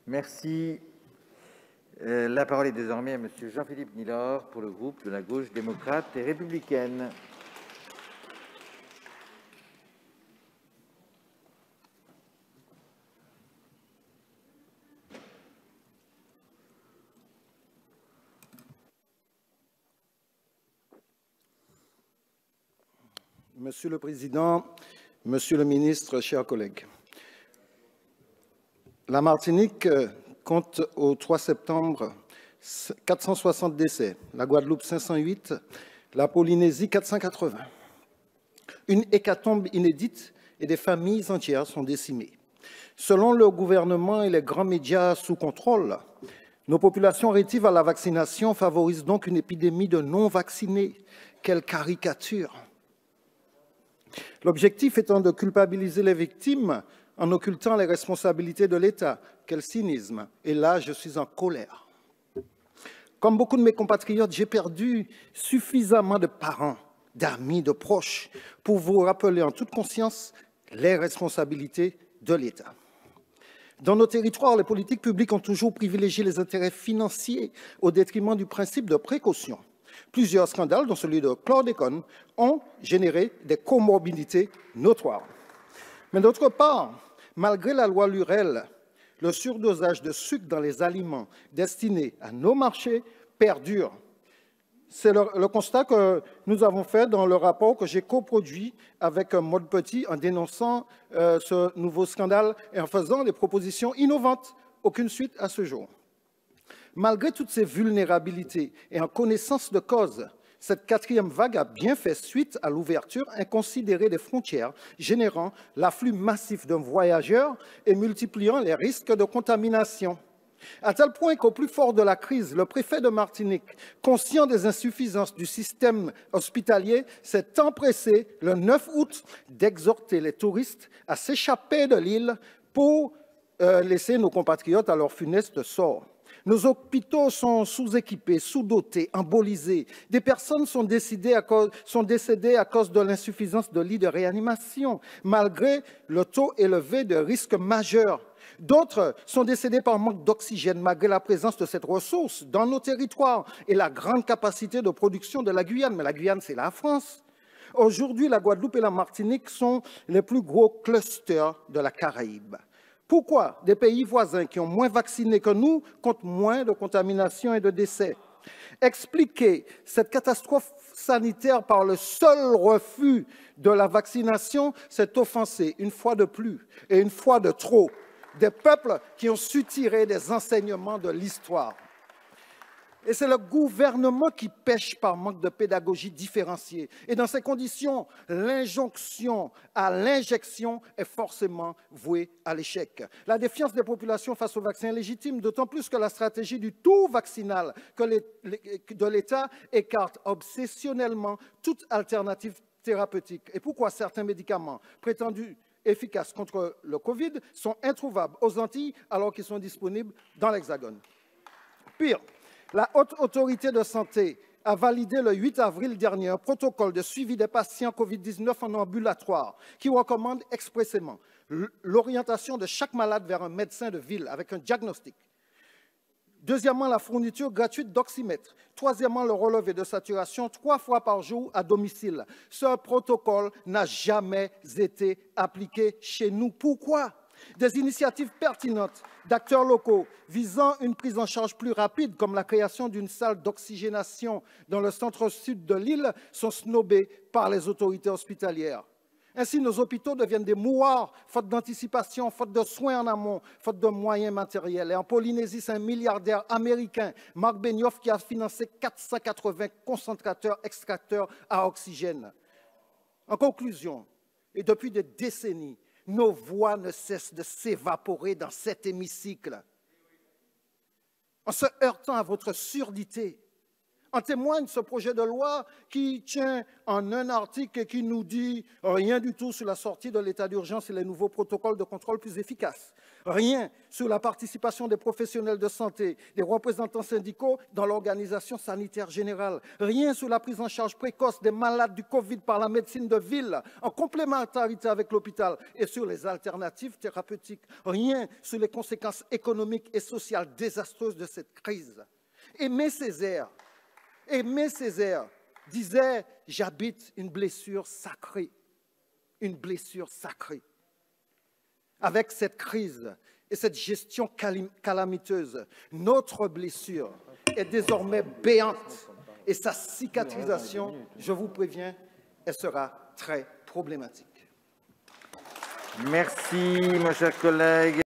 Merci. La parole est désormais à M. Jean-Philippe Nilor pour le groupe de la Gauche démocrate et républicaine. Monsieur le Président, Monsieur le Ministre, chers collègues, la Martinique compte au 3 septembre 460 décès, la Guadeloupe 508, la Polynésie 480. Une hécatombe inédite et des familles entières sont décimées. Selon le gouvernement et les grands médias sous contrôle, nos populations rétives à la vaccination favorisent donc une épidémie de non-vaccinés. Quelle caricature! L'objectif étant de culpabiliser les victimes en occultant les responsabilités de l'État. Quel cynisme! Et là, je suis en colère. Comme beaucoup de mes compatriotes, j'ai perdu suffisamment de parents, d'amis, de proches pour vous rappeler en toute conscience les responsabilités de l'État. Dans nos territoires, les politiques publiques ont toujours privilégié les intérêts financiers au détriment du principe de précaution. Plusieurs scandales, dont celui de chlordécone, ont généré des comorbidités notoires. Mais d'autre part, malgré la loi Lurel, le surdosage de sucre dans les aliments destinés à nos marchés perdure. C'est le constat que nous avons fait dans le rapport que j'ai coproduit avec Maud Petit en dénonçant ce nouveau scandale et en faisant des propositions innovantes. Aucune suite à ce jour. Malgré toutes ces vulnérabilités et en connaissance de cause, cette quatrième vague a bien fait suite à l'ouverture inconsidérée des frontières, générant l'afflux massif de voyageurs et multipliant les risques de contamination. À tel point qu'au plus fort de la crise, le préfet de Martinique, conscient des insuffisances du système hospitalier, s'est empressé, le 9 août, d'exhorter les touristes à s'échapper de l'île pour laisser nos compatriotes à leur funeste sort. Nos hôpitaux sont sous-équipés, sous-dotés, embolisés. Des personnes sont décédées à cause de l'insuffisance de lits de réanimation, malgré le taux élevé de risques majeurs. D'autres sont décédés par manque d'oxygène, malgré la présence de cette ressource dans nos territoires et la grande capacité de production de la Guyane. Mais la Guyane, c'est la France. Aujourd'hui, la Guadeloupe et la Martinique sont les plus gros clusters de la Caraïbe. Pourquoi des pays voisins qui ont moins vaccinés que nous comptent moins de contaminations et de décès? Expliquer cette catastrophe sanitaire par le seul refus de la vaccination, c'est offenser une fois de plus et une fois de trop des peuples qui ont su tirer des enseignements de l'histoire. Et c'est le gouvernement qui pêche par manque de pédagogie différenciée. Et dans ces conditions, l'injonction à l'injection est forcément vouée à l'échec. La défiance des populations face au vaccin est légitime, d'autant plus que la stratégie du tout vaccinal de l'État écarte obsessionnellement toute alternative thérapeutique. Et pourquoi certains médicaments prétendus efficaces contre le Covid sont introuvables aux Antilles alors qu'ils sont disponibles dans l'Hexagone? Pire, la Haute Autorité de Santé a validé le 8 avril dernier un protocole de suivi des patients Covid-19 en ambulatoire qui recommande expressément l'orientation de chaque malade vers un médecin de ville avec un diagnostic. Deuxièmement, la fourniture gratuite d'oxymètres. Troisièmement, le relevé de saturation 3 fois par jour à domicile. Ce protocole n'a jamais été appliqué chez nous. Pourquoi ? Des initiatives pertinentes d'acteurs locaux visant une prise en charge plus rapide, comme la création d'une salle d'oxygénation dans le centre-sud de l'île, sont snobées par les autorités hospitalières. Ainsi, nos hôpitaux deviennent des mouroirs, faute d'anticipation, faute de soins en amont, faute de moyens matériels. Et en Polynésie, c'est un milliardaire américain, Mark Benioff, qui a financé 480 concentrateurs extracteurs à oxygène. En conclusion, et depuis des décennies, nos voix ne cessent de s'évaporer dans cet hémicycle. En se heurtant à votre surdité, en témoigne ce projet de loi qui tient en un article et qui nous dit rien du tout sur la sortie de l'état d'urgence et les nouveaux protocoles de contrôle plus efficaces. Rien sur la participation des professionnels de santé, des représentants syndicaux dans l'organisation sanitaire générale. Rien sur la prise en charge précoce des malades du Covid par la médecine de ville, en complémentarité avec l'hôpital, et sur les alternatives thérapeutiques. Rien sur les conséquences économiques et sociales désastreuses de cette crise. Aimé Césaire disait « J'habite une blessure sacrée ». Une blessure sacrée. Avec cette crise et cette gestion calamiteuse, notre blessure est désormais béante et sa cicatrisation, je vous préviens, elle sera très problématique. Merci, mon cher collègue.